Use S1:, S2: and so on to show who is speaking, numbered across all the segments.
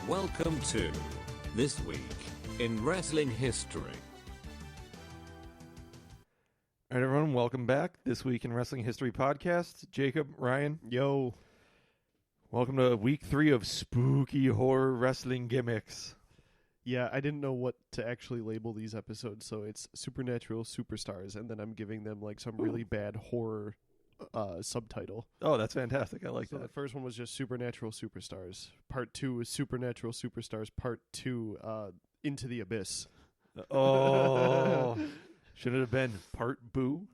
S1: Welcome to This Week in Wrestling History.
S2: All right, everyone, welcome back. This Week in Wrestling History podcast. Jacob, Ryan.
S3: Yo.
S2: Welcome to week 3 of spooky horror wrestling gimmicks.
S3: Yeah, I didn't know what to actually label these episodes, so it's Supernatural Superstars, and then I'm giving them like some really bad horror subtitle.
S2: Oh, that's fantastic. I like
S3: So
S2: that.
S3: the first one was just Supernatural Superstars. Part 2 was Supernatural Superstars. Part 2, Into the Abyss.
S2: Oh, should it have been part boo?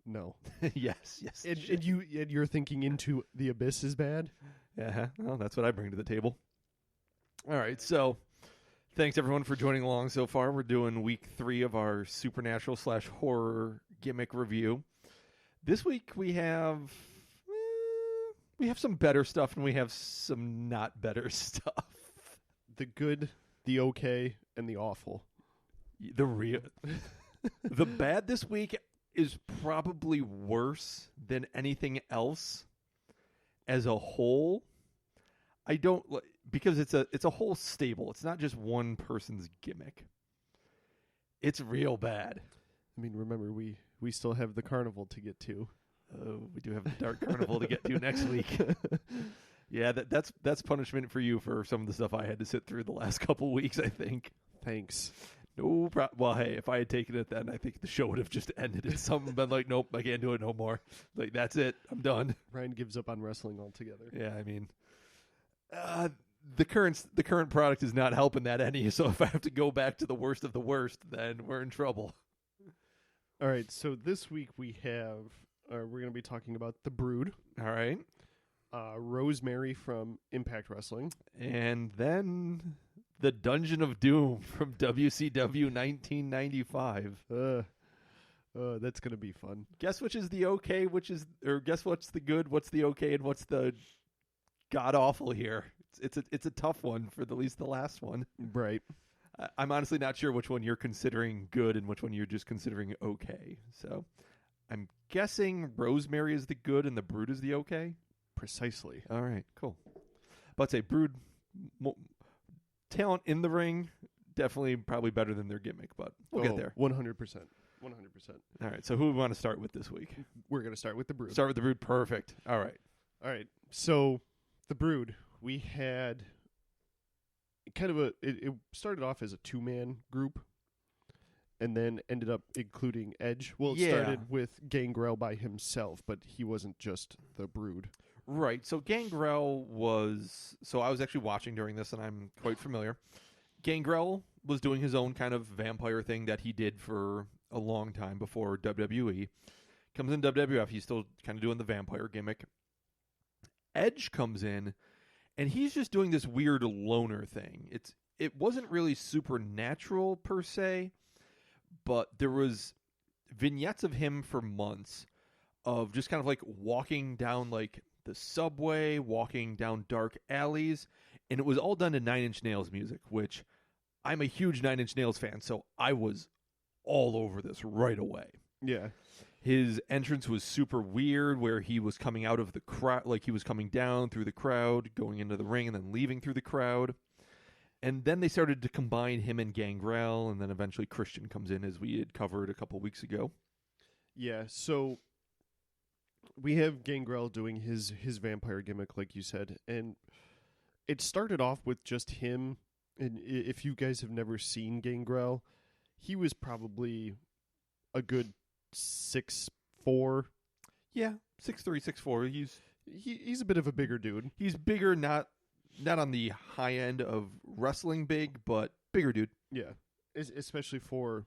S3: No.
S2: yes.
S3: And you're thinking Into the Abyss is bad?
S2: Yeah, well, that's what I bring to the table. All right, so thanks everyone for joining along so far. We're doing week 3 of our Supernatural / horror gimmick review. This week we have some better stuff and we have some not better stuff.
S3: The good, the okay, and the awful.
S2: The bad this week is probably worse than anything else as a whole. I don't because it's a whole stable. It's not just one person's gimmick. It's real bad.
S3: I mean, remember, we still have the carnival to get to.
S2: Oh, we do have the Dark Carnival to get to next week. Yeah, that's punishment for you for some of the stuff I had to sit through the last couple weeks, I think.
S3: Thanks.
S2: No problem. Well, hey, if I had taken it then, I think the show would have just ended. It's something been like, nope, I can't do it no more. Like, that's it. I'm done.
S3: Ryan gives up on wrestling altogether.
S2: Yeah, I mean, the current product is not helping that any. So if I have to go back to the worst of the worst, then we're in trouble.
S3: All right, so this week we're going to be talking about The Brood,
S2: All right.
S3: Rosemary from Impact Wrestling,
S2: And then the Dungeon of Doom from WCW 1995.
S3: That's going to be fun.
S2: Guess which is the okay, or guess what's the good, what's the okay, and what's the god-awful here. It's a tough one for at least the last one.
S3: Right.
S2: I'm honestly not sure which one you're considering good and which one you're just considering okay. So I'm guessing Rosemary is the good and the Brood is the okay.
S3: Precisely.
S2: All right, cool. But say Brood, talent in the ring, definitely probably better than their gimmick, but we'll get there.
S3: 100%. 100%.
S2: All right, so who do we want to start with this week?
S3: We're going to start with The Brood.
S2: Start with the Brood, perfect. All right.
S3: All right, so The Brood, we had kind of it started off as a two-man group and then ended up including Edge. Well, it started with Gangrel by himself, but he wasn't just The Brood.
S2: Right, so Gangrel was... So I was actually watching during this, and I'm quite familiar. Gangrel was doing his own kind of vampire thing that he did for a long time before WWE. Comes in WWF, he's still kind of doing the vampire gimmick. Edge comes in, and he's just doing this weird loner thing. It wasn't really supernatural per se, but there was vignettes of him for months of just kind of like walking down like the subway, walking down dark alleys, and it was all done to Nine Inch Nails music, which I'm a huge Nine Inch Nails fan, so I was all over this right away.
S3: Yeah.
S2: His entrance was super weird, where he was coming out of the crowd, like he was coming down through the crowd, going into the ring, and then leaving through the crowd. And then they started to combine him and Gangrel, and then eventually Christian comes in, as we had covered a couple weeks ago.
S3: Yeah, so we have Gangrel doing his vampire gimmick, like you said, and it started off with just him. And if you guys have never seen Gangrel, he was probably a good 6'4".
S2: Yeah, 6'3", 6'4".
S3: He's a bit of a bigger dude.
S2: He's bigger, not on the high end of wrestling big, but bigger dude.
S3: Yeah, especially for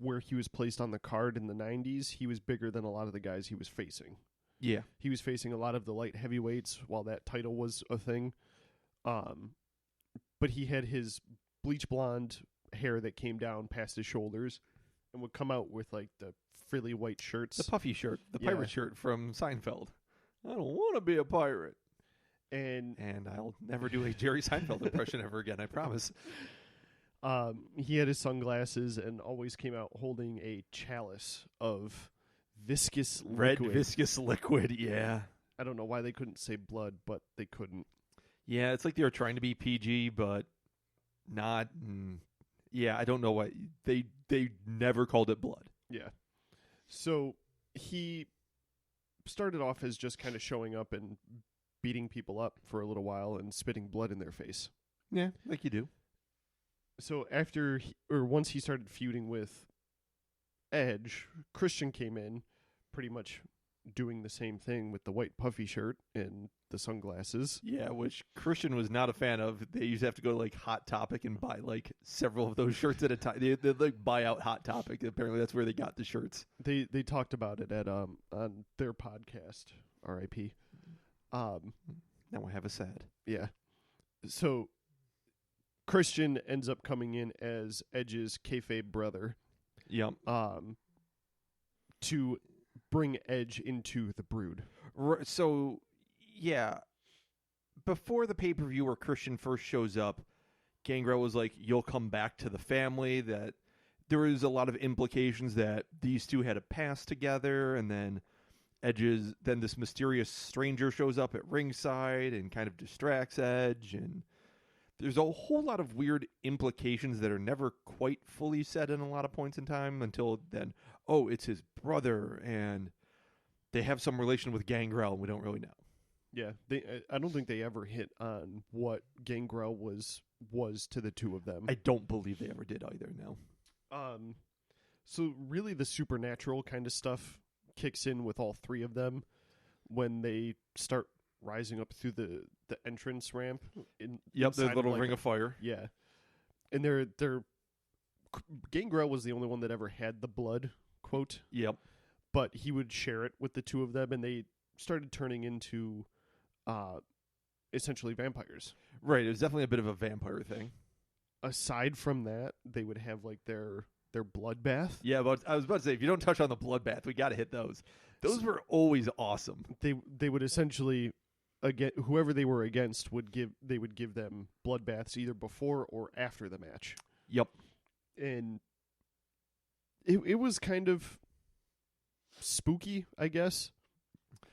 S3: where he was placed on the card in the 90s. He was bigger than a lot of the guys he was facing.
S2: Yeah.
S3: He was facing a lot of the light heavyweights while that title was a thing. But he had his bleach blonde hair that came down past his shoulders and would come out with like the frilly white shirts.
S2: The puffy shirt, the pirate shirt from Seinfeld. I don't want to be a pirate. And I'll never do a Jerry Seinfeld impression ever again, I promise.
S3: He had his sunglasses and always came out holding a chalice of viscous liquid.
S2: Red viscous liquid, yeah.
S3: I don't know why they couldn't say blood, but they couldn't.
S2: Yeah, it's like they were trying to be PG, but not. Yeah, I don't know why they never called it blood.
S3: Yeah. So he started off as just kind of showing up and beating people up for a little while and spitting blood in their face.
S2: Yeah, like you do.
S3: So once he started feuding with Edge, Christian came in, pretty much doing the same thing with the white puffy shirt and the sunglasses.
S2: Yeah, which Christian was not a fan of. They used to have to go to like Hot Topic and buy like several of those shirts at a time. They like buy out Hot Topic. Apparently, that's where they got the shirts.
S3: They talked about it at on their podcast, R.I.P.
S2: Now I have a sad.
S3: Yeah. So Christian ends up coming in as Edge's kayfabe brother.
S2: Yep.
S3: To bring Edge into the Brood.
S2: So, yeah, before the pay-per-view where Christian first shows up, Gangrel was like, you'll come back to the family, that there was a lot of implications that these two had a past together, and then then this mysterious stranger shows up at ringside and kind of distracts Edge, and there's a whole lot of weird implications that are never quite fully said in a lot of points in time until then. Oh, it's his brother, and they have some relation with Gangrel, and we don't really know.
S3: Yeah, I don't think they ever hit on what Gangrel was to the two of them.
S2: I don't believe they ever did either, no.
S3: So really the supernatural kind of stuff kicks in with all three of them when they start rising up through the entrance ramp.
S2: Yep, the little ring of fire.
S3: Yeah. And they're Gangrel was the only one that ever had the blood quote.
S2: Yep.
S3: But he would share it with the two of them, and they started turning into essentially vampires.
S2: Right, it was definitely a bit of a vampire thing.
S3: Aside from that, they would have like their bloodbath.
S2: Yeah, but I was about to say, if you don't touch on the bloodbath, we got to hit those. Those were always awesome.
S3: They would essentially, whoever they were against would give them bloodbaths either before or after the match.
S2: Yep.
S3: And it was kind of spooky, I guess.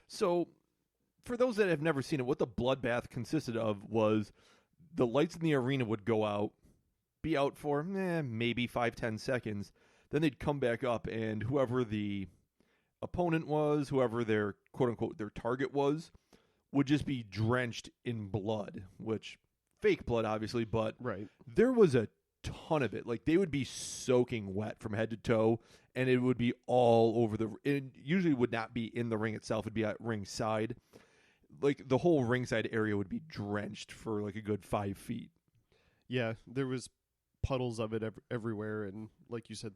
S2: So, for those that have never seen it, what the bloodbath consisted of was the lights in the arena would go out, be out for maybe 5-10 seconds. Then they'd come back up, and whoever the opponent was, whoever their quote-unquote their target was, would just be drenched in blood, which fake blood, obviously, but
S3: right.
S2: There was a ton of it. Like, they would be soaking wet from head to toe, and it would be all over it usually would not be in the ring itself. It'd be at ringside. Like, the whole ringside area would be drenched for like a good 5 feet.
S3: Yeah, there was puddles of it everywhere, and like you said,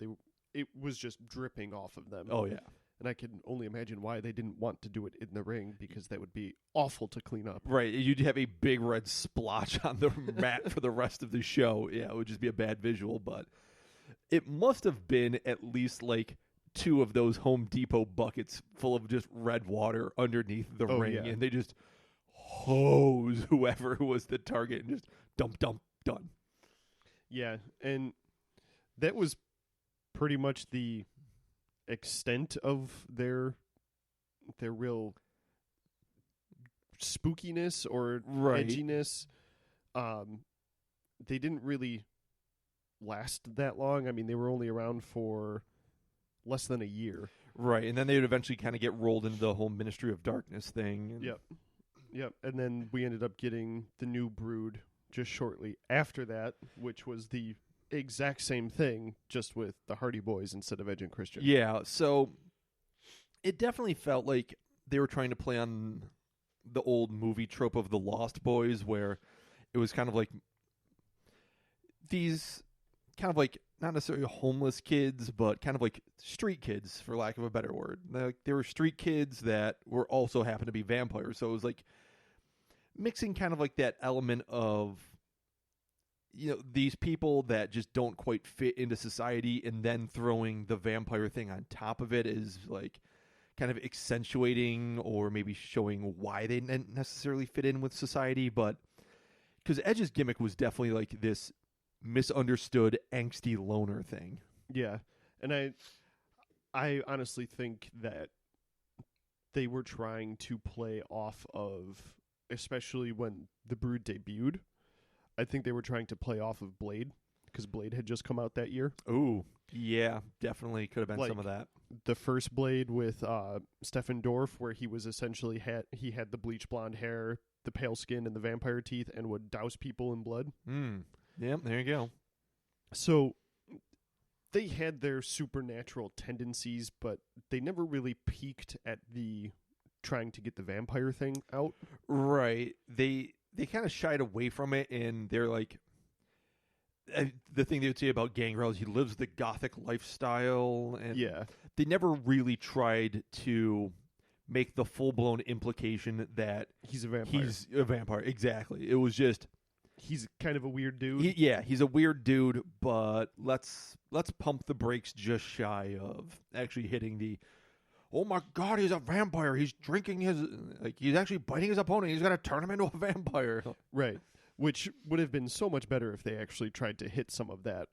S3: it was just dripping off of them.
S2: Oh, yeah.
S3: And I can only imagine why they didn't want to do it in the ring, because that would be awful to clean up.
S2: Right. You'd have a big red splotch on the mat for the rest of the show. Yeah, it would just be a bad visual, but it must have been at least like 2 of those Home Depot buckets full of just red water underneath the ring,
S3: yeah.
S2: and they just hose whoever was the target and just dump, done.
S3: Yeah, and that was pretty much the extent of their real spookiness or
S2: right.
S3: edginess. They didn't really last that long. I mean, they were only around for less than a year.
S2: Right, and then they would eventually kind of get rolled into the whole Ministry of Darkness thing. And
S3: Yep. And then we ended up getting the new Brood just shortly after that, which was the exact same thing, just with the Hardy Boys instead of Edge and Christian.
S2: Yeah, so it definitely felt like they were trying to play on the old movie trope of the Lost Boys, where it was kind of like these kind of like not necessarily homeless kids, but kind of like street kids, for lack of a better word. They were street kids that were also happened to be vampires. So it was like mixing kind of like that element of, you know, these people that just don't quite fit into society, and then throwing the vampire thing on top of it is like kind of accentuating or maybe showing why they didn't necessarily fit in with society. But because Edge's gimmick was definitely like this misunderstood angsty loner thing.
S3: Yeah. And I honestly think that they were trying to play off of especially when the Brood debuted. I think they were trying to play off of Blade, because Blade had just come out that year.
S2: Ooh, yeah, definitely could have been some of that.
S3: The first Blade with Stefan Dorff, where he was essentially had the bleach blonde hair, the pale skin, and the vampire teeth, and would douse people in blood.
S2: Yeah, there you go.
S3: So they had their supernatural tendencies, but they never really peaked at the trying to get the vampire thing out.
S2: Right. They kind of shied away from it, and they're like, the thing they would say about Gangrel is he lives the gothic lifestyle, and they never really tried to make the full-blown implication that
S3: he's a vampire.
S2: He's a vampire, exactly. It was just
S3: he's kind of a weird dude.
S2: He's a weird dude, but let's pump the brakes just shy of actually hitting the, oh my God, he's a vampire. He's drinking he's actually biting his opponent. He's going to turn him into a vampire.
S3: Right. Which would have been so much better if they actually tried to hit some of that.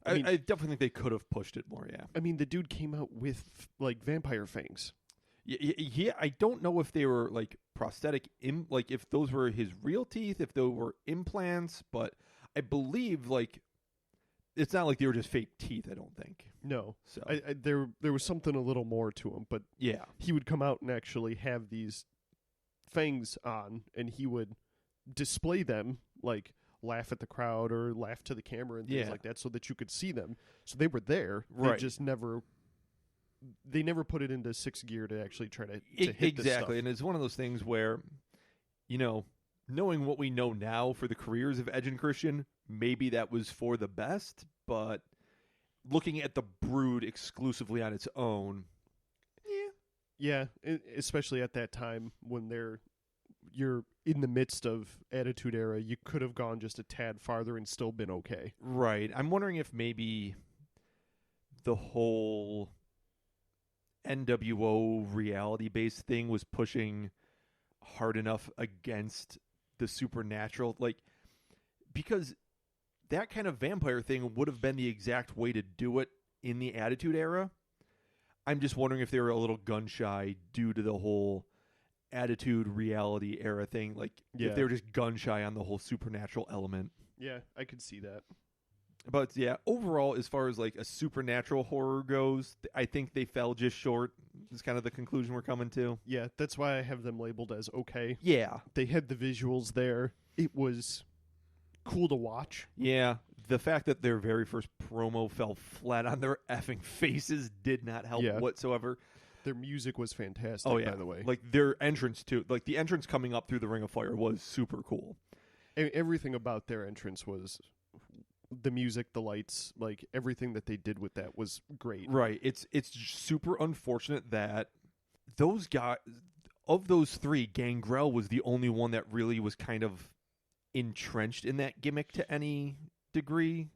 S2: I mean, I definitely think they could have pushed it more, yeah.
S3: I mean, the dude came out with, like, vampire fangs.
S2: Yeah, I don't know if they were, like, prosthetic, like, if those were his real teeth, if those were implants, but I believe, like, it's not like they were just fake teeth, I don't think.
S3: No.
S2: So
S3: there was something a little more to him, but
S2: yeah,
S3: he would come out and actually have these fangs on, and he would display them, like laugh at the crowd or laugh to the camera and things like that, so that you could see them. So they were there. Right. They just never put it into sixth gear to actually try to hit
S2: exactly.
S3: This stuff.
S2: And it's one of those things where, you know, knowing what we know now for the careers of Edge and Christian, maybe that was for the best, but looking at the Brood exclusively on its own,
S3: yeah, especially at that time when you're in the midst of Attitude Era, you could have gone just a tad farther and still been okay.
S2: Right. I'm wondering if maybe the whole NWO reality-based thing was pushing hard enough against the supernatural, like, because that kind of vampire thing would have been the exact way to do it in the Attitude Era. I'm just wondering if they were a little gun-shy due to the whole Attitude reality era thing, like if they were just gun-shy on the whole supernatural element.
S3: Yeah, I could see that.
S2: But yeah, overall, as far as like a supernatural horror goes, I think they fell just short. Is kind of the conclusion we're coming to.
S3: Yeah, that's why I have them labeled as okay.
S2: Yeah.
S3: They had the visuals there. It was cool to watch.
S2: Yeah. The fact that their very first promo fell flat on their effing faces did not help whatsoever.
S3: Their music was fantastic, by the way.
S2: Like their entrance too. Like the entrance coming up through the Ring of Fire was super cool.
S3: Everything about their entrance was the music, the lights, like everything that they did with that was great.
S2: Right. It's super unfortunate that those guys, of those three, Gangrel was the only one that really was kind of entrenched in that gimmick to any degree.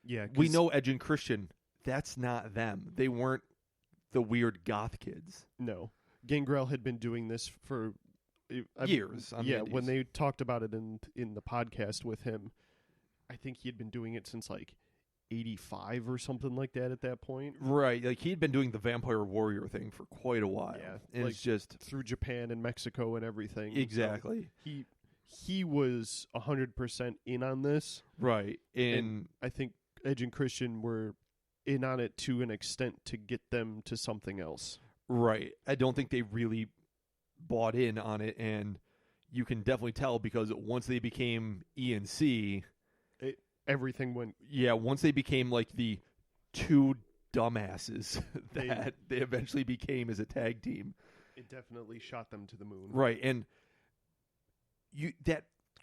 S3: Yeah.
S2: We know Edge and Christian. That's not them. They weren't the weird goth kids.
S3: No. Gangrel had been doing this for
S2: years.
S3: When they talked about it in the podcast with him, I think he had been doing it since like 85 or something like that at that point.
S2: Right. Like he'd been doing the Vampire Warrior thing for quite a while.
S3: Yeah.
S2: And
S3: like
S2: it's just
S3: through Japan and Mexico and everything.
S2: Exactly.
S3: So he was 100% in on this.
S2: Right. And
S3: I think Edge and Christian were in on it to an extent to get them to something else.
S2: Right. I don't think they really bought in on it, and you can definitely tell because once they became ENC,
S3: everything went...
S2: Yeah, once they became like the two dumbasses that they eventually became as a tag team.
S3: It definitely shot them to the moon.
S2: Right, and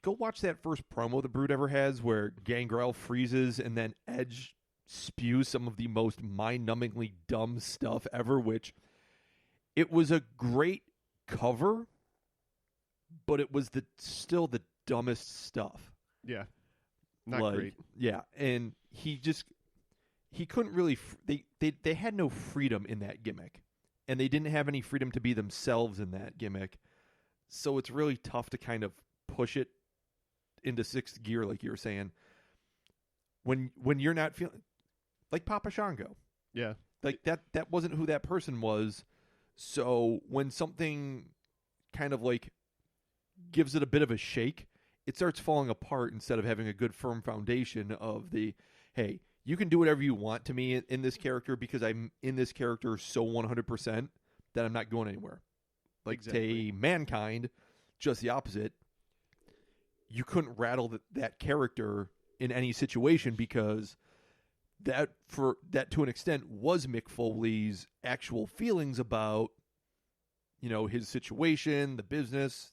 S2: go watch that first promo the Brood ever has where Gangrel freezes and then Edge spews some of the most mind-numbingly dumb stuff ever, which it was a great cover, but it was still the dumbest stuff.
S3: Yeah. Not great.
S2: Yeah, and he couldn't really they had no freedom in that gimmick, and they didn't have any freedom to be themselves in that gimmick, so it's really tough to kind of push it into sixth gear, like you were saying, when you're not feeling like Papa Shango.
S3: Yeah,
S2: like that wasn't who that person was. So when something kind of like gives it a bit of a shake, it starts falling apart instead of having a good firm foundation of hey, you can do whatever you want to me in this character because I'm in this character so 100% that I'm not going anywhere. Like,
S3: Exactly.
S2: say, Mankind, just the opposite. You couldn't rattle that character in any situation because that to an extent was Mick Foley's actual feelings about, his situation, the business.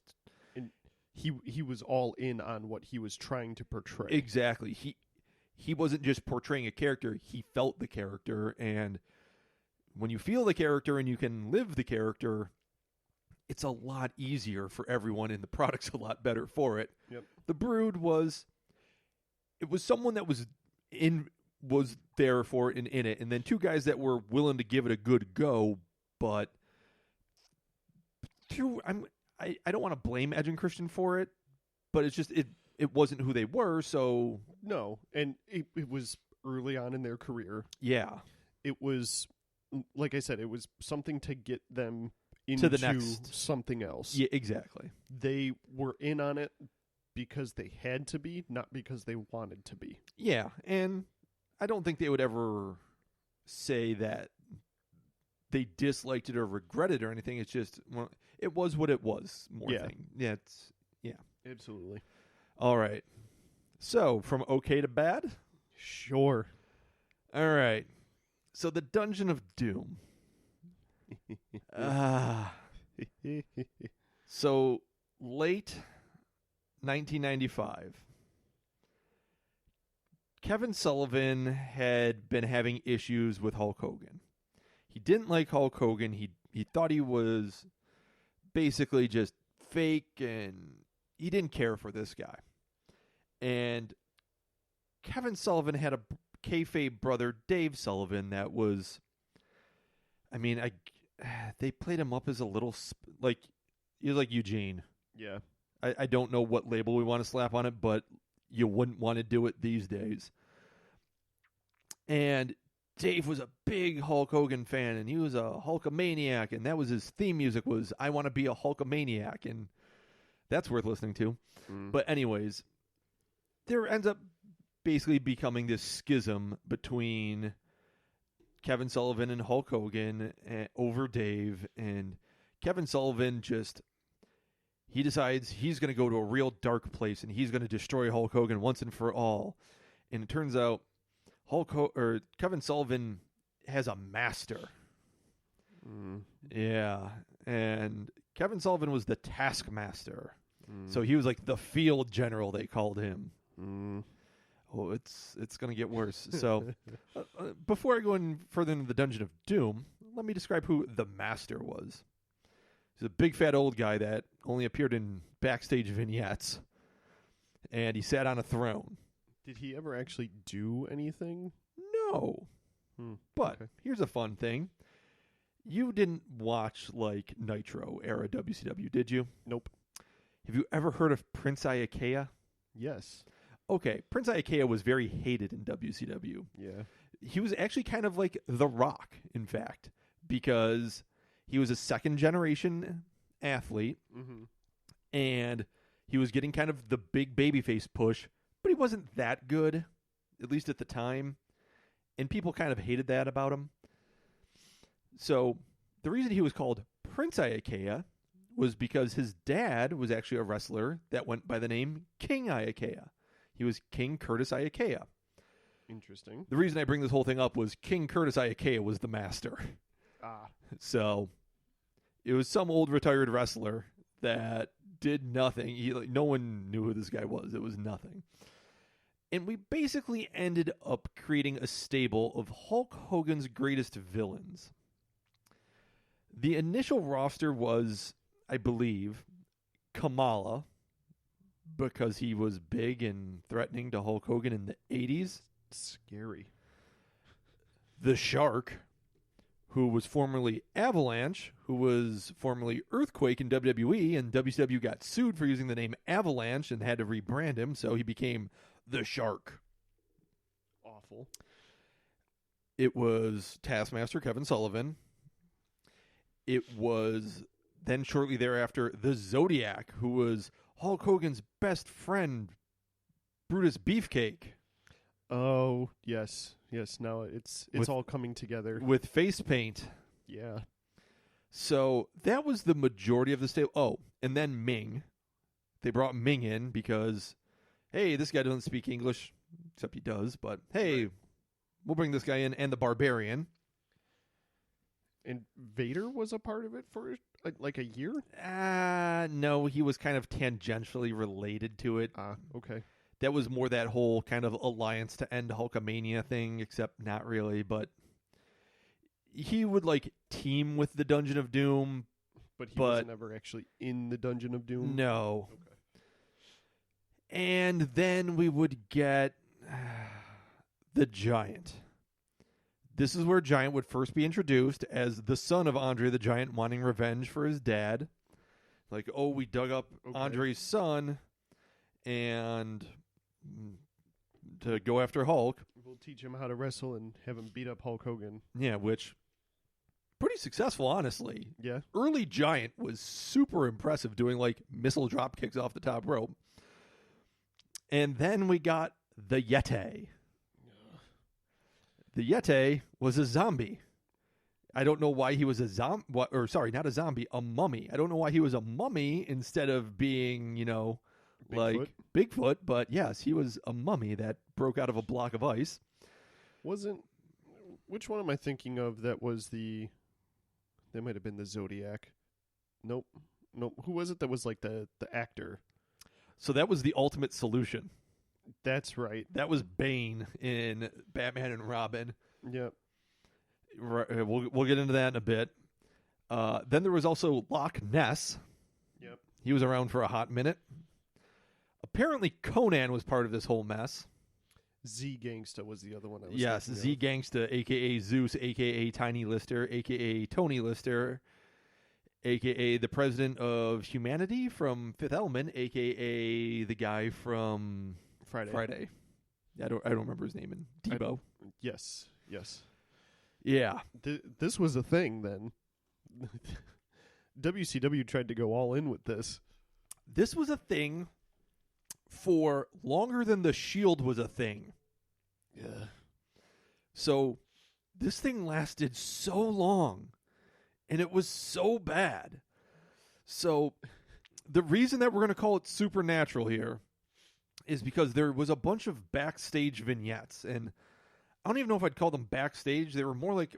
S3: And he was all in on what he was trying to portray.
S2: Exactly. He wasn't just portraying a character, he felt the character, and when you feel the character and you can live the character, it's a lot easier for everyone and the product's a lot better for it.
S3: Yep.
S2: The Brood was someone that was there for it and in it, and then two guys that were willing to give it a good go, but I don't want to blame Edge and Christian for it, but it's just it wasn't who they were, so
S3: No, and it was early on in their career.
S2: yeah.
S3: It was, like I said, it was something to get them into
S2: To the next.
S3: something else.
S2: Yeah, exactly.
S3: They were in on it because they had to be, not because they wanted to be.
S2: Yeah, and I don't think they would ever say that they disliked it or regretted it or anything. It's just, well, it was what it was more
S3: Yeah.
S2: thing. Yeah,
S3: Absolutely.
S2: All right. So, from okay to bad?
S3: Sure.
S2: All right. So, the Dungeon of Doom. So, late 1995. Kevin Sullivan had been having issues with Hulk Hogan. He didn't like Hulk Hogan. He thought he was basically just fake, and he didn't care for this guy. And Kevin Sullivan had a kayfabe brother, Dave Sullivan, that was, they played him up as a little, he was like Eugene.
S3: Yeah.
S2: I don't know what label we want to slap on it, but you wouldn't want to do it these days. And Dave was a big Hulk Hogan fan, and he was a Hulkamaniac, and that was his theme music was, I want to be a Hulkamaniac, and that's worth listening to. But anyways, there ends up basically becoming this schism between Kevin Sullivan and Hulk Hogan over Dave, and Kevin Sullivan he decides he's going to go to a real dark place and he's going to destroy Hulk Hogan once and for all. And it turns out Kevin Sullivan has a master. Yeah, and Kevin Sullivan was the Taskmaster. So he was like the field general, they called him. Oh, it's going to get worse. So before I go any further into the Dungeon of Doom, let me describe who the Master was. He's a big fat old guy that only appeared in backstage vignettes, and he sat on a throne.
S3: Did he ever actually do anything?
S2: No. But here's a fun thing. You didn't watch like Nitro era WCW, did you?
S3: Nope.
S2: Have you ever heard of Prince Iaukea?
S3: Yes.
S2: Okay, Prince Iaukea was very hated in WCW.
S3: Yeah.
S2: He was actually kind of like The Rock, in fact, because he was a second-generation athlete, and he was getting kind of the big babyface push, but he wasn't that good, at least at the time, and people kind of hated that about him. So the reason he was called Prince Iaukea was because his dad was actually a wrestler that went by the name King Iaukea. He was King Curtis Iaukea.
S3: Interesting.
S2: The reason I bring this whole thing up was King Curtis Iaukea was the master. So it was some old retired wrestler that did nothing. No one knew who this guy was. It was nothing. And we basically ended up creating a stable of Hulk Hogan's greatest villains. The initial roster was, I believe, Kamala, because he was big and threatening to Hulk Hogan in the 80s.
S3: Scary.
S2: The Shark, who was formerly Avalanche, who was formerly Earthquake in WWE, and WCW got sued for using the name Avalanche and had to rebrand him, so he became The Shark.
S3: Awful.
S2: It was Taskmaster Kevin Sullivan. It was then shortly thereafter, the Zodiac, who was Hulk Hogan's best friend, Brutus Beefcake.
S3: Oh, yes. Yes, now it's all coming together.
S2: With face paint.
S3: Yeah.
S2: So that was the majority of the stable. Oh, and then Ming. They brought Ming in because, hey, this guy doesn't speak English, except he does, but hey, we'll bring this guy in, and the Barbarian.
S3: And Vader was a part of it for like a year?
S2: No, he was kind of tangentially related to it.
S3: Okay.
S2: That was more that whole kind of alliance to end Hulkamania thing, except not really, but he would like team with the Dungeon of Doom.
S3: But he was never actually in the Dungeon of Doom?
S2: No.
S3: Okay.
S2: And then we would get the Giant. This is where Giant would first be introduced as the son of Andre the Giant wanting revenge for his dad. Like, oh, we dug up Andre's son and to go after Hulk.
S3: We'll teach him how to wrestle and have him beat up Hulk Hogan.
S2: Yeah, which pretty successful, honestly.
S3: Yeah.
S2: Early Giant was super impressive doing like missile drop kicks off the top rope. And then we got the Yeti. The Yeti was a zombie. I don't know why he was a zombie. Or sorry, not a zombie, a mummy. I don't know why he was a mummy instead of being, Bigfoot? Like Bigfoot. But yes, he was a mummy that broke out of a block of ice.
S3: Which one am I thinking of that was that might have been the Zodiac. Nope. Who was it that was like the actor?
S2: So that was the Ultimate Solution.
S3: That's right.
S2: That was Bane in Batman and Robin.
S3: Yep.
S2: We'll get into that in a bit. Then there was also Loch Ness.
S3: Yep.
S2: He was around for a hot minute. Apparently Conan was part of this whole mess.
S3: Z Gangsta was the other one I was
S2: Yes,
S3: thinking
S2: Z
S3: of.
S2: Gangsta, a.k.a. Zeus, a.k.a. Tiny Lister, a.k.a. Tony Lister, a.k.a. the president of humanity from Fifth Element, a.k.a. the guy from Friday. I don't remember his name. And Debo.
S3: Yes.
S2: Yeah.
S3: This was a thing then. WCW tried to go all in with this.
S2: This was a thing for longer than the Shield was a thing.
S3: Yeah.
S2: So this thing lasted so long, and it was so bad. So the reason that we're going to call it Supernatural here is because there was a bunch of backstage vignettes, and I don't even know if I'd call them backstage. They were more like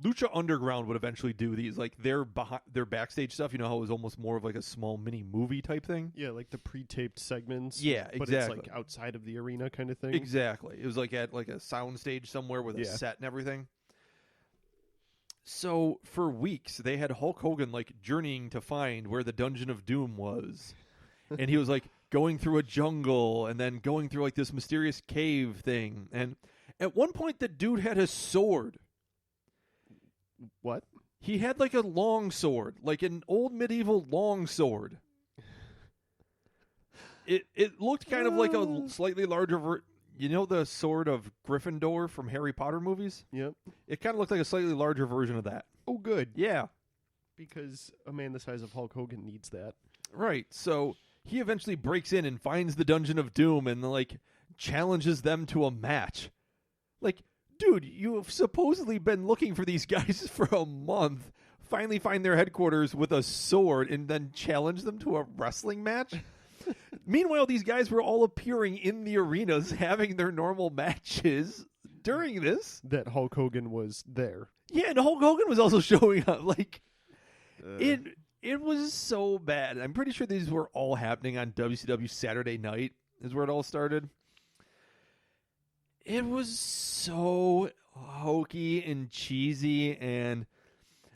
S2: Lucha Underground would eventually do these, like their backstage stuff. You know how it was almost more of like a small mini movie type thing?
S3: Yeah, like the pre-taped segments.
S2: Yeah,
S3: but
S2: exactly.
S3: it's like outside of the arena kind of thing.
S2: Exactly. It was like at like a sound stage somewhere with a set and everything. So for weeks, they had Hulk Hogan like journeying to find where the Dungeon of Doom was. And he was like going through a jungle and then going through like this mysterious cave thing. And at one point, the dude had a sword.
S3: What?
S2: He had like a long sword, like an old medieval long sword. It looked kind of like a slightly larger the sword of Gryffindor from Harry Potter movies?
S3: Yep.
S2: It kind of looked like a slightly larger version of that.
S3: Oh, good.
S2: Yeah.
S3: Because a man the size of Hulk Hogan needs that.
S2: Right. So he eventually breaks in and finds the Dungeon of Doom and like challenges them to a match. Like, dude, you have supposedly been looking for these guys for a month, finally find their headquarters with a sword, and then challenge them to a wrestling match? Meanwhile, these guys were all appearing in the arenas, having their normal matches during this.
S3: That Hulk Hogan was there.
S2: Yeah, and Hulk Hogan was also showing up. Like, it was so bad. I'm pretty sure these were all happening on WCW Saturday Night is where it all started. It was so hokey and cheesy, and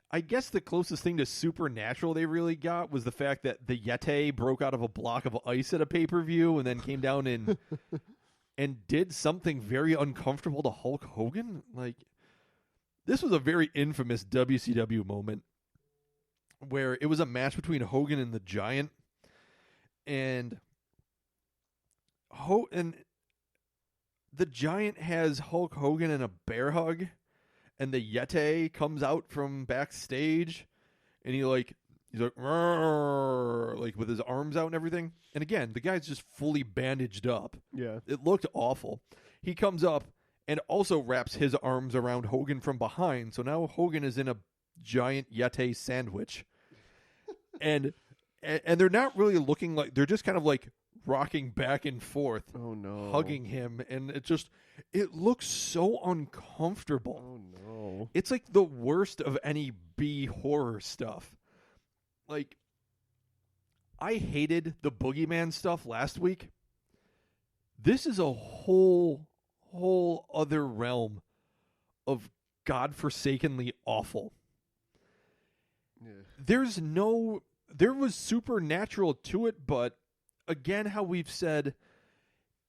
S2: I guess the closest thing to Supernatural they really got was the fact that the Yeti broke out of a block of ice at a pay-per-view and then came down and did something very uncomfortable to Hulk Hogan. Like, this was a very infamous WCW moment where it was a match between Hogan and the Giant, and the Giant has Hulk Hogan in a bear hug, and the Yeti comes out from backstage and he's like, "Rrrr," like with his arms out and everything. And again, the guy's just fully bandaged up.
S3: Yeah.
S2: It looked awful. He comes up and also wraps his arms around Hogan from behind. So now Hogan is in a giant Yeti sandwich. and they're not really looking like, they're just kind of like rocking back and forth,
S3: Oh no.
S2: hugging him. And it looks so uncomfortable.
S3: Oh no.
S2: It's like the worst of any B horror stuff. Like, I hated the Boogeyman stuff last week. This is a whole other realm of godforsakenly awful.
S3: Yeah.
S2: There was supernatural to it, but again, how we've said,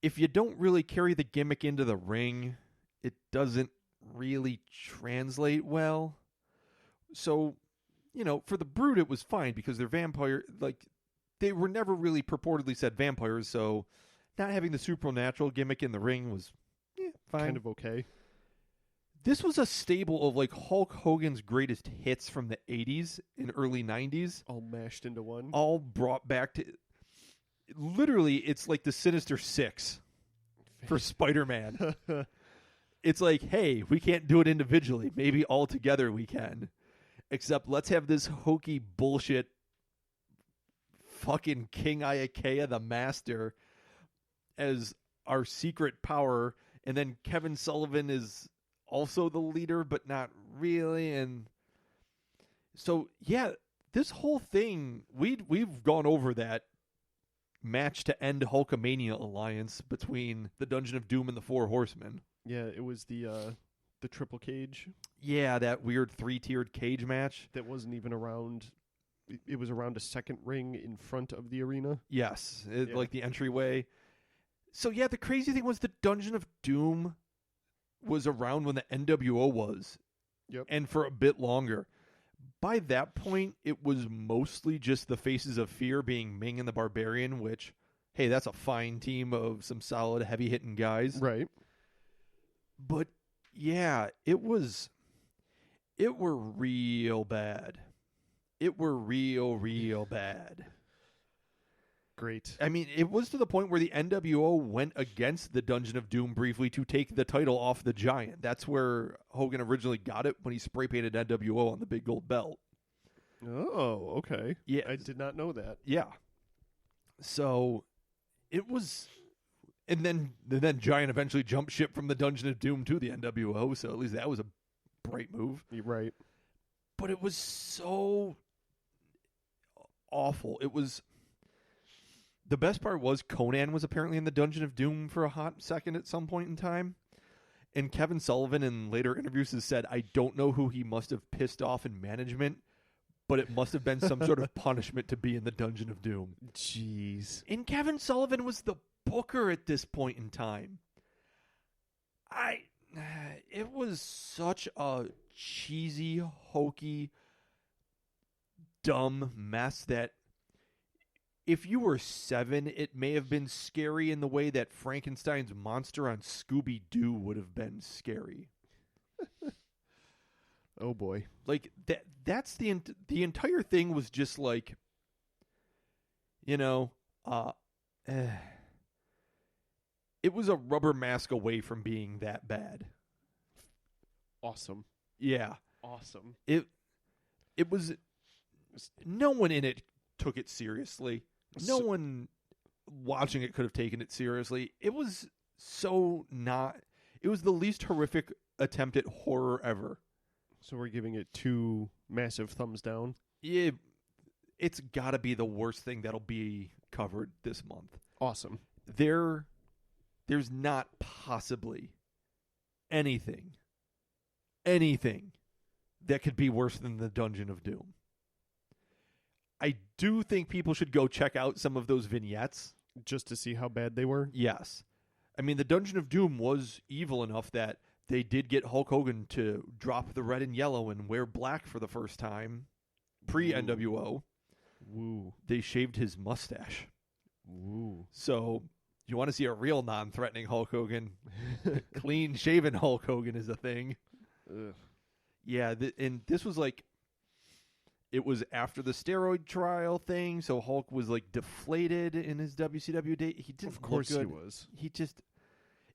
S2: if you don't really carry the gimmick into the ring, it doesn't really translate well. So, for the Brood, it was fine because they're vampire, like, they were never really purportedly said vampires, so not having the supernatural gimmick in the ring was fine.
S3: Kind of okay.
S2: This was a stable of like Hulk Hogan's greatest hits from the 80s and early 90s.
S3: All mashed into one.
S2: All brought back to... Literally, it's like the Sinister Six for Spider-Man. It's like, hey, we can't do it individually. Maybe all together we can. Except let's have this hokey bullshit fucking King Iakea the Master as our secret power, and then Kevin Sullivan is also the leader, but not really. And so, yeah, this whole thing, we've gone over that match to end Hulkamania alliance between the Dungeon of Doom and the Four Horsemen.
S3: Yeah, it was the triple cage.
S2: Yeah, that weird 3-tiered cage match.
S3: That wasn't even around. It was around a second ring in front of the arena.
S2: Yes,
S3: Yeah.
S2: like the entryway. So yeah, the crazy thing was the Dungeon of Doom was around when the NWO was.
S3: Yep.
S2: And for a bit longer. By that point, it was mostly just the Faces of Fear being Ming and the Barbarian, which, hey, that's a fine team of some solid, heavy-hitting guys.
S3: Right.
S2: But, yeah, it were real bad. It were real bad.
S3: Great.
S2: I mean, it was to the point where the NWO went against the Dungeon of Doom briefly to take the title off the Giant. That's where Hogan originally got it, when he spray painted NWO on the big gold belt.
S3: Oh, okay.
S2: Yeah.
S3: I did not know that.
S2: Yeah. So it was, and then Giant eventually jumped ship from the Dungeon of Doom to the NWO, so at least that was a bright move.
S3: You're right.
S2: But it was so awful. It was... The best part was Conan was apparently in the Dungeon of Doom for a hot second at some point in time. And Kevin Sullivan in later interviews has said, I don't know who he must have pissed off in management, but it must have been some sort of punishment to be in the Dungeon of Doom.
S3: Jeez.
S2: And Kevin Sullivan was the booker at this point in time. It was such a cheesy, hokey, dumb mess that if you were 7, it may have been scary in the way that Frankenstein's monster on Scooby-Doo would have been scary.
S3: Oh boy.
S2: Like that's the entire thing was just like, it was a rubber mask away from being that bad.
S3: Awesome.
S2: Yeah.
S3: Awesome.
S2: It was, no one in it took it seriously. No one watching it could have taken it seriously. It was it was the least horrific attempt at horror ever.
S3: So we're giving it 2 massive thumbs down.
S2: Yeah, it's got to be the worst thing that'll be covered this month.
S3: Awesome.
S2: There's not possibly anything that could be worse than the Dungeon of Doom. I do think people should go check out some of those vignettes.
S3: Just to see how bad they were?
S2: Yes. I mean, the Dungeon of Doom was evil enough that they did get Hulk Hogan to drop the red and yellow and wear black for the first time, pre-NWO.
S3: Woo.
S2: They shaved his mustache.
S3: Woo.
S2: So, you want to see a real non-threatening Hulk Hogan? Clean-shaven Hulk Hogan is a thing.
S3: Ugh.
S2: Yeah, and this was like... it was after the steroid trial thing, so Hulk was like deflated in his WCW day. He didn't
S3: Of course
S2: look
S3: he
S2: good.
S3: was.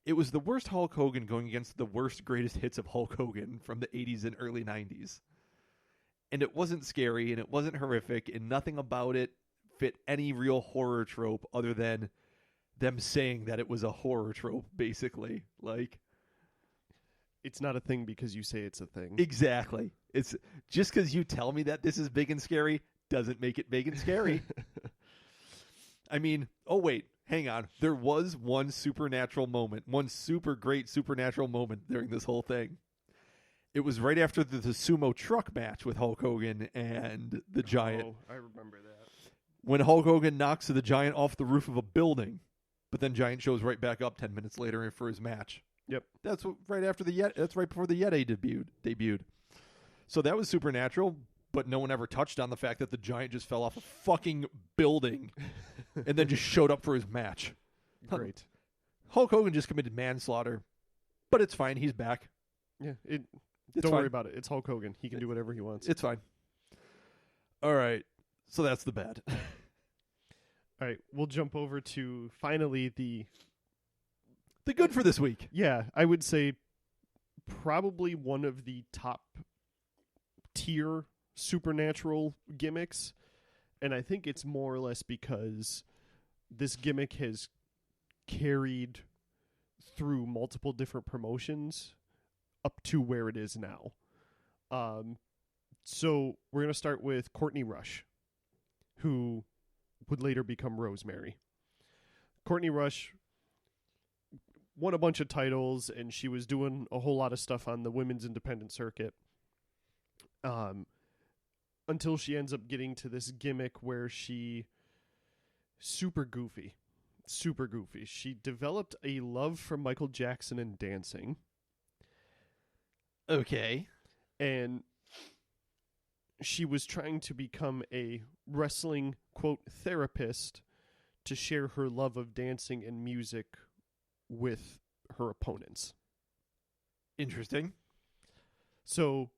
S2: It was the worst Hulk Hogan going against the worst greatest hits of Hulk Hogan from the 80s and early 90s. And it wasn't scary, and it wasn't horrific, and nothing about it fit any real horror trope other than them saying that it was a horror trope, basically. Like,
S3: It's not a thing because you say it's a thing.
S2: exactly. It's just because you tell me that this is big and scary doesn't make it big and scary. I mean, oh wait, hang on. There was one supernatural moment, one super great supernatural moment during this whole thing. It was right after the sumo truck match with Hulk Hogan and the Giant.
S3: Oh, I remember that.
S2: When Hulk Hogan knocks the Giant off the roof of a building, but then Giant shows right back up 10 minutes later for his match.
S3: Yep.
S2: That's right after the Yeti. That's right before the Yeti debuted. So that was supernatural, but no one ever touched on the fact that the Giant just fell off a fucking building and then just showed up for his match.
S3: Great.
S2: Hulk Hogan just committed manslaughter, but it's fine. He's back.
S3: Yeah.
S2: It's
S3: Don't
S2: fine.
S3: worry about it. It's Hulk Hogan. He can do whatever he wants.
S2: It's fine. All right. So that's the bad.
S3: All right. We'll jump over to finally the
S2: good for this week.
S3: Yeah, I would say probably one of the top tier supernatural gimmicks. And I think it's more or less because this gimmick has carried through multiple different promotions up to where it is now. So we're going to start with Courtney Rush, who would later become Rosemary. Courtney Rush won a bunch of titles, and she was doing a whole lot of stuff on the women's independent circuit. Until she ends up getting to this gimmick where she super goofy. She developed a love for Michael Jackson and dancing,
S2: Okay.
S3: and she was trying to become a wrestling, quote, therapist to share her love of dancing and music with her opponents.
S2: Interesting.
S3: So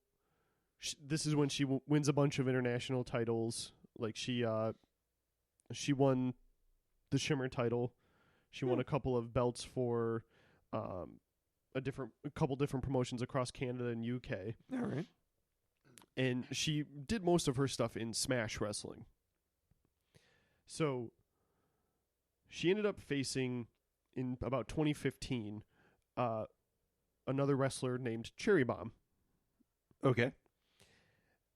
S3: this is when she wins a bunch of international titles. Like she won the Shimmer title. She won a couple of belts for a couple different promotions across Canada and UK.
S2: All right.
S3: And she did most of her stuff in Smash Wrestling. So she ended up facing, in about 2015, another wrestler named Cherry Bomb.
S2: Okay.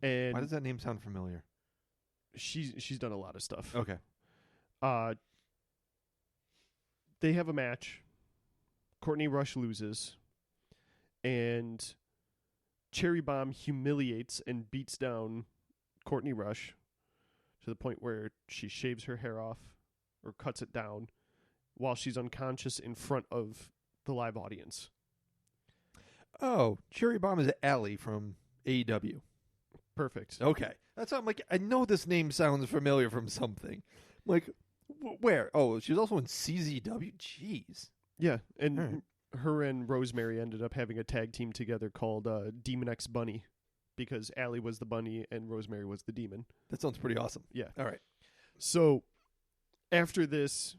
S3: And
S2: Why does that name sound familiar?
S3: she's done a lot of stuff.
S2: Okay.
S3: They have a match. Courtney Rush loses, and Cherry Bomb humiliates and beats down Courtney Rush to the point where she shaves her hair off or cuts it down while she's unconscious in front of the live audience.
S2: Oh, Cherry Bomb is Allie from AEW.
S3: Perfect.
S2: Okay. That's why I'm like, I know this name sounds familiar from something. I'm like, where? Oh, she was also in CZW? Jeez.
S3: Yeah, and
S2: All right.
S3: her and Rosemary ended up having a tag team together called Demon X Bunny, because Allie was the bunny and Rosemary was the demon.
S2: That sounds pretty awesome.
S3: Yeah.
S2: All right.
S3: So after this,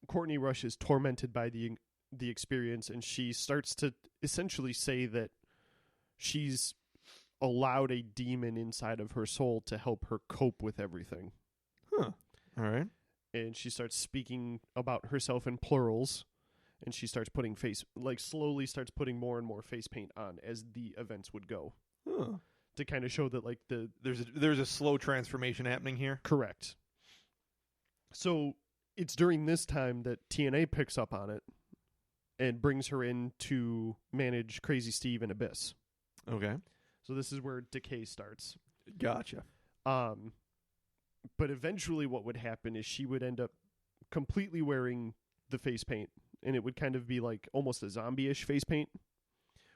S3: Courtney Rush is tormented by the experience, and she starts to essentially say that she's allowed a demon inside of her soul to help her cope with everything.
S2: Huh. All right.
S3: And she starts speaking about herself in plurals, and she starts putting slowly starts putting more and more face paint on as the events would go.
S2: Huh.
S3: To kind of show that
S2: There's a slow transformation happening here.
S3: correct. So it's during this time that TNA picks up on it and brings her in to manage Crazy Steve and Abyss.
S2: Okay.
S3: So this is where decay starts.
S2: Gotcha.
S3: But eventually what would happen is she would end up completely wearing the face paint, and it would kind of be like almost a zombie-ish face paint,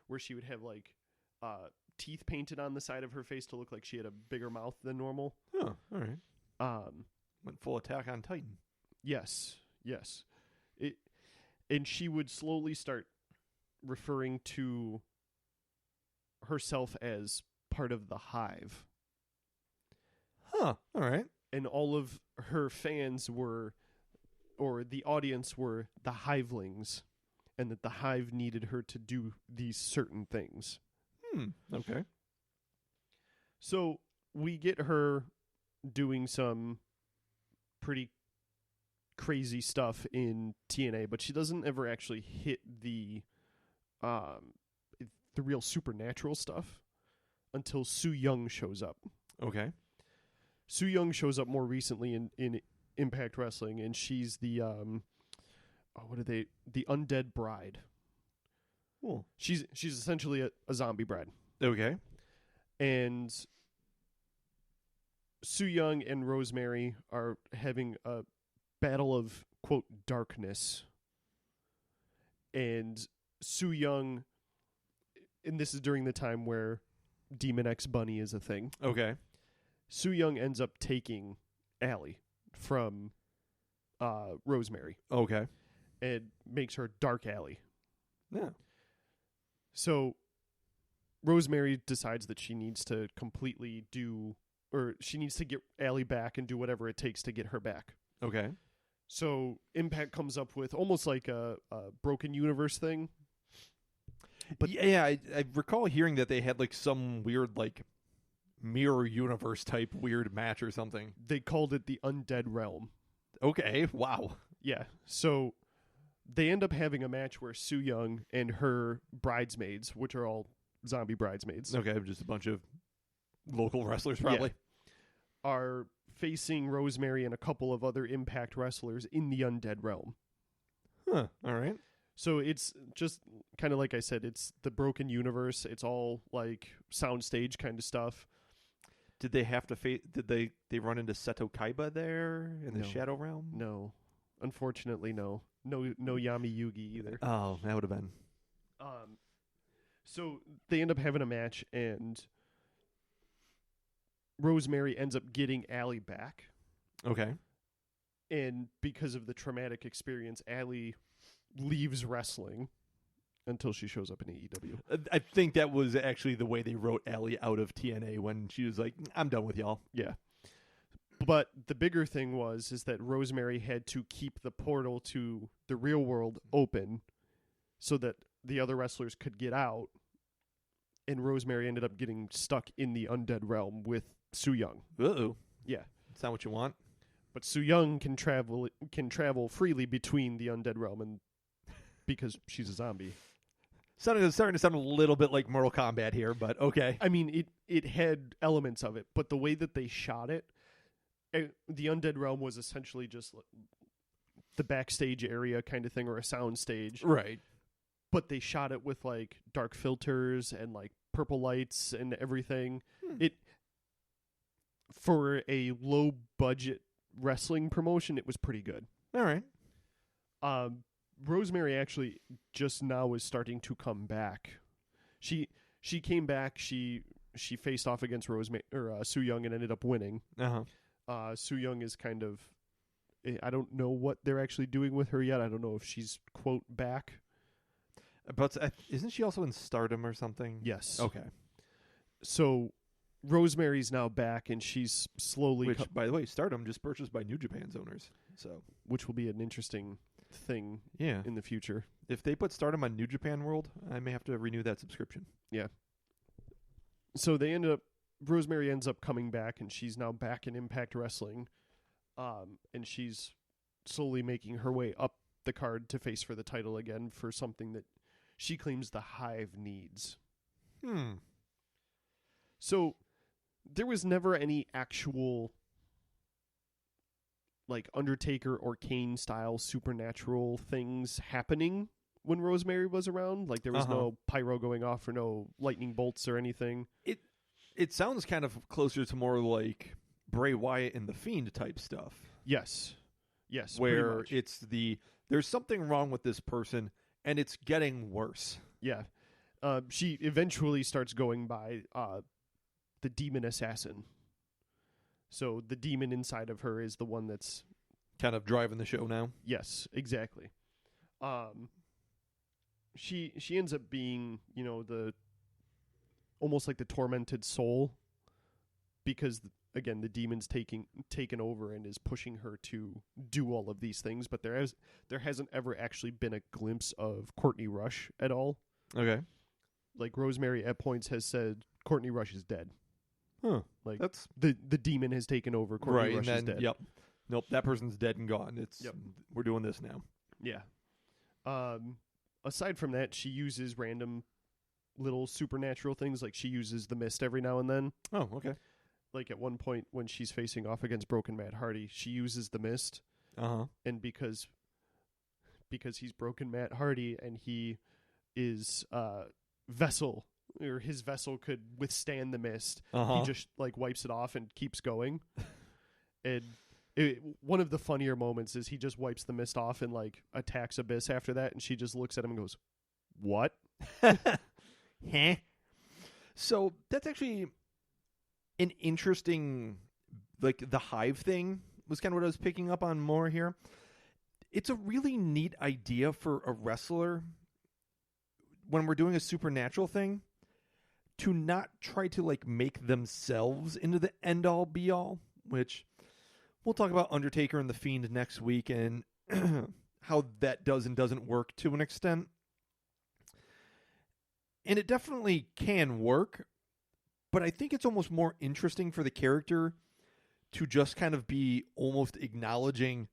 S3: where she would have like teeth painted on the side of her face to look like she had a bigger mouth than normal.
S2: Oh, all right. Went full Attack on Titan.
S3: Yes. And she would slowly start referring to herself as part of the Hive.
S2: Huh. All right.
S3: And all of her fans were, or the audience were, the Hivelings, and that the Hive needed her to do these certain things.
S2: Okay.
S3: So we get her doing some pretty crazy stuff in TNA, but she doesn't ever actually hit the real supernatural stuff until Su Yung shows up.
S2: Okay.
S3: Su Yung shows up more recently in Impact Wrestling, and she's the the Undead Bride.
S2: Cool.
S3: She's essentially a zombie bride.
S2: Okay.
S3: And Su Yung and Rosemary are having a battle of, quote, darkness. And Su Yung, and this is during the time where Demon X Bunny is a thing.
S2: Okay.
S3: Su Yung ends up taking Allie from Rosemary.
S2: Okay.
S3: And makes her Dark Allie.
S2: Yeah.
S3: So Rosemary decides that she needs to completely she needs to get Allie back and do whatever it takes to get her back.
S2: Okay.
S3: So Impact comes up with almost like a broken universe thing.
S2: But yeah, I recall hearing that they had like some weird like mirror universe type weird match or something.
S3: They called it the Undead Realm.
S2: Okay. Wow.
S3: Yeah. So they end up having a match where Su Yung and her bridesmaids, which are all zombie bridesmaids.
S2: Okay, just a bunch of local wrestlers probably.
S3: Yeah, are facing Rosemary and a couple of other Impact wrestlers in the Undead Realm.
S2: Huh. All right.
S3: So it's just kind of like I said, it's the broken universe. It's all like soundstage kind of stuff.
S2: Did they have to did they run into Seto Kaiba there in the Shadow Realm?
S3: No. Unfortunately, no. No Yami Yugi either.
S2: Oh, that would have been.
S3: So they end up having a match, and Rosemary ends up getting Allie back.
S2: Okay.
S3: And because of the traumatic experience, Allie leaves wrestling until she shows up in AEW.
S2: I think that was actually the way they wrote Allie out of TNA when she was like, I'm done with y'all.
S3: Yeah. But the bigger thing is that Rosemary had to keep the portal to the real world open so that the other wrestlers could get out. And Rosemary ended up getting stuck in the Undead Realm with Su Yung.
S2: Uh-oh.
S3: Yeah.
S2: That's not what you want.
S3: But Su Yung can travel freely between the Undead Realm and because she's a zombie.
S2: Starting to sound a little bit like Mortal Kombat here, but okay.
S3: I mean, it had elements of it, but the way that they shot it, the Undead Realm was essentially just the backstage area kind of thing, or a sound stage.
S2: Right.
S3: But they shot it with like dark filters and like purple lights and everything. It, for a low budget wrestling promotion, it was pretty good.
S2: All right.
S3: Rosemary actually just now is starting to come back. She came back. She faced off against Su Yung and ended up winning. Su Yung is kind of, I don't know what they're actually doing with her yet. I don't know if she's, quote, back.
S2: But isn't she also in Stardom or something?
S3: Yes.
S2: Okay.
S3: So Rosemary's now back, and she's slowly...
S2: Which, by the way, Stardom just purchased by New Japan's owners. So,
S3: which will be an interesting thing in the future.
S2: If they put Stardom on New Japan World, I may have to renew that subscription.
S3: Yeah. So Rosemary ends up coming back, and she's now back in Impact Wrestling. And she's slowly making her way up the card to face for the title again for something that she claims the Hive needs. So there was never any actual like Undertaker or Kane style supernatural things happening when Rosemary was around. Like there was no pyro going off or no lightning bolts or anything.
S2: It sounds kind of closer to more like Bray Wyatt and the Fiend type stuff.
S3: Yes,
S2: where it's there's something wrong with this person and it's getting worse.
S3: Yeah. She eventually starts going by the demon assassin. So the demon inside of her is the one that's
S2: kind of driving the show now.
S3: Yes, exactly. She ends up being, the almost like the tormented soul, because again, the demon's taken over and is pushing her to do all of these things. But there hasn't ever actually been a glimpse of Courtney Rush at all.
S2: Okay.
S3: Like Rosemary at points has said, Courtney Rush is dead.
S2: Huh.
S3: Like
S2: That's
S3: the demon has taken over. Courtney
S2: right.
S3: Rush
S2: And
S3: is
S2: then,
S3: dead.
S2: yep. Nope. That person's dead and gone.
S3: Yep.
S2: We're doing this now.
S3: Yeah. Aside from that, she uses random little supernatural things. Like she uses the mist every now and then.
S2: Oh, okay.
S3: Like at one point when she's facing off against Broken Matt Hardy, she uses the mist.
S2: Uh-huh.
S3: And because he's Broken Matt Hardy and he is vessel, or his vessel could withstand the mist,
S2: Uh-huh.
S3: he just like wipes it off and keeps going. And one of the funnier moments is he just wipes the mist off and like attacks Abyss after that, and she just looks at him and goes, "What?"
S2: Huh? So that's actually an interesting, like the hive thing was kind of what I was picking up on more here. It's a really neat idea for a wrestler when we're doing a supernatural thing to not try to like make themselves into the end all be all, which we'll talk about Undertaker and The Fiend next week and how that does and doesn't work to an extent. And it definitely can work, but I think it's almost more interesting for the character to just kind of be almost acknowledging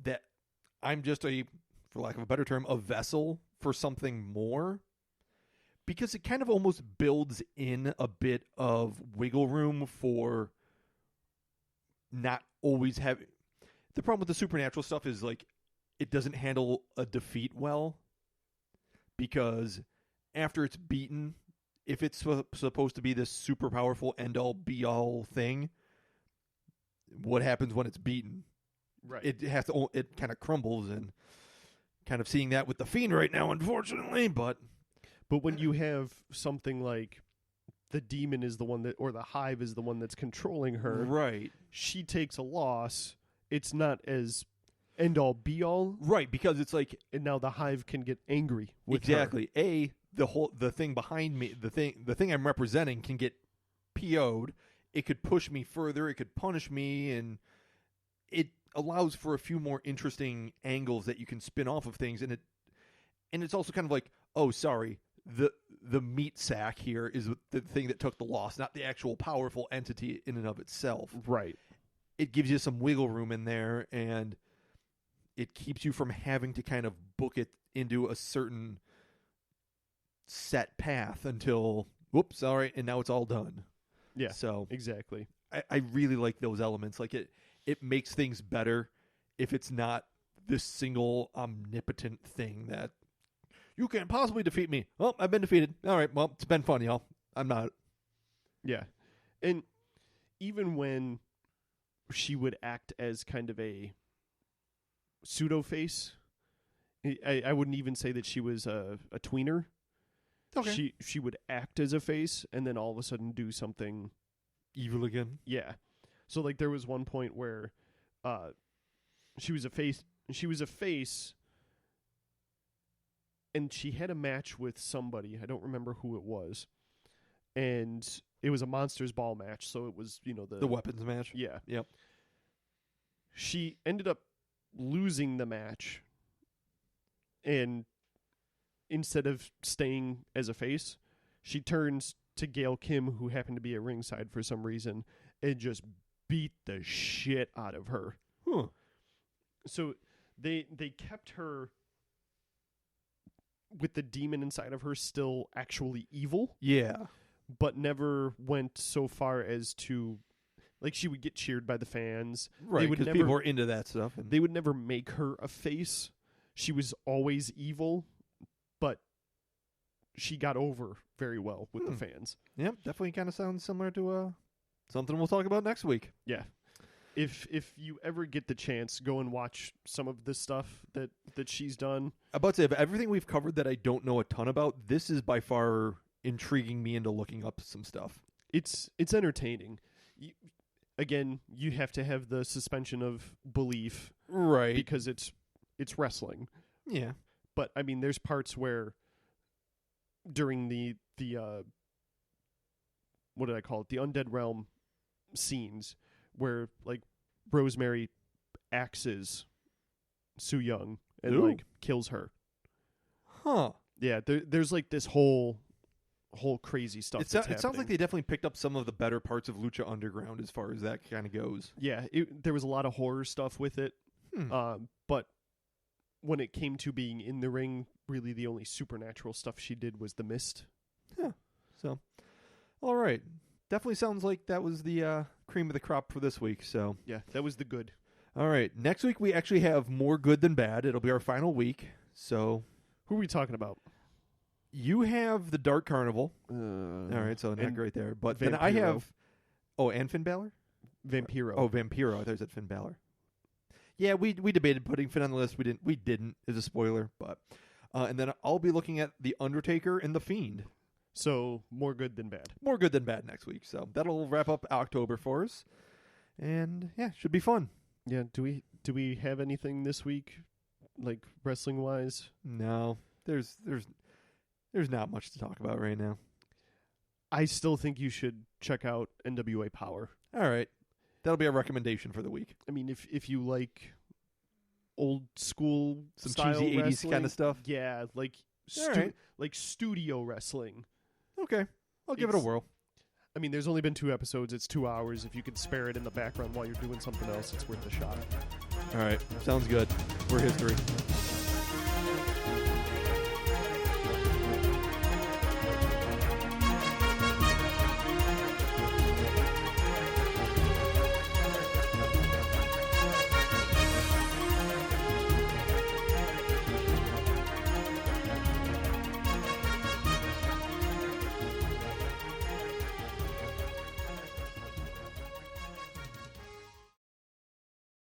S2: that I'm just for lack of a better term, a vessel for something more. Because it kind of almost builds in a bit of wiggle room for not always having... The problem with the supernatural stuff is like it doesn't handle a defeat well, because after it's beaten, if it's supposed to be this super powerful end-all be-all thing, what happens when it's beaten?
S3: Right.
S2: It kind of crumbles, and kind of seeing that with the Fiend right now, unfortunately. But
S3: when you have something like the demon is the one that, or the hive is the one that's controlling her,
S2: right,
S3: she takes a loss. It's not as end-all be-all,
S2: right? Because it's like,
S3: and now the hive can get angry with
S2: exactly
S3: her.
S2: The thing behind me, the thing I'm representing can get PO'd. It could push me further. It could punish me, and it allows for a few more interesting angles that you can spin off of things. And it's also kind of like, oh, sorry, the meat sack here is the thing that took the loss, not the actual powerful entity in and of itself.
S3: Right.
S2: It gives you some wiggle room in there, and it keeps you from having to kind of book it into a certain set path until, whoops, sorry, and now it's all done.
S3: Yeah,
S2: so
S3: exactly.
S2: I really like those elements. Like it makes things better if it's not this single omnipotent thing that you can't possibly defeat me. Well, I've been defeated. All right, well, it's been fun, y'all. I'm not.
S3: Yeah. And even when she would act as kind of a pseudo-face, I wouldn't even say that she was a tweener.
S2: Okay.
S3: She would act as a face and then all of a sudden do something
S2: evil again.
S3: Yeah. So like there was one point where she was a face and she had a match with somebody. I don't remember who it was. And it was a Monsters Ball match, so it was, the
S2: weapons match.
S3: Yeah.
S2: Yep.
S3: She ended up losing the match, and instead of staying as a face, she turns to Gail Kim, who happened to be at ringside for some reason, and just beat the shit out of her.
S2: Huh.
S3: So they kept her with the demon inside of her still actually evil.
S2: Yeah.
S3: But never went so far as to, like, she would get cheered by the fans.
S2: Right, because people are into that stuff. And
S3: they would never make her a face. She was always evil, but she got over very well with the fans.
S2: Yep, definitely kind of sounds similar to something we'll talk about next week.
S3: Yeah. If you ever get the chance, go and watch some of the stuff that she's done.
S2: I'm about to say, of everything we've covered that I don't know a ton about, this is by far intriguing me into looking up some stuff.
S3: It's entertaining. Again, you have to have the suspension of belief,
S2: right?
S3: Because it's wrestling.
S2: Yeah,
S3: but I mean, there's parts where during the what did I call it? The Undead Realm scenes where like Rosemary axes Su Yung and
S2: Ooh.
S3: like kills her.
S2: Huh.
S3: Yeah, there's like this whole crazy stuff.
S2: It
S3: that's
S2: sounds
S3: happening.
S2: like they definitely picked up some of the better parts of Lucha Underground as far as that kind of goes.
S3: Yeah, there was a lot of horror stuff with it. But when it came to being in the ring, really the only supernatural stuff she did was the mist.
S2: Yeah. So, all right. Definitely sounds like that was the cream of the crop for this week. So,
S3: Yeah, that was the good.
S2: all right. Next week we actually have more good than bad. It'll be our final week. So,
S3: Who are we talking about?
S2: you have the Dark Carnival. All right, so not
S3: and
S2: great there. But then I
S3: Vampiro.
S2: have... Oh, and Finn Balor?
S3: Vampiro.
S2: Oh, Vampiro. I thought you said Finn Balor. Yeah, we debated putting Finn on the list. We didn't. Is a spoiler, but and then I'll be looking at the Undertaker and the Fiend.
S3: So more good than bad.
S2: More good than bad next week. So that'll wrap up October for us, and yeah, should be fun.
S3: Yeah. Do we have anything this week, like wrestling wise?
S2: No, there's not much to talk about right now.
S3: I still think you should check out NWA Power.
S2: All right, that'll be a recommendation for the week.
S3: I mean, if you like old school
S2: Some
S3: style
S2: cheesy 80s
S3: wrestling,
S2: kind of stuff.
S3: yeah, like
S2: All right.
S3: like studio wrestling.
S2: Okay, I'll give it a
S3: It's-
S2: whirl.
S3: I mean, there's only been 2 episodes. It's 2 hours. If you could spare it in the background while you're doing something else, it's worth a shot.
S2: All right, sounds good. We're history.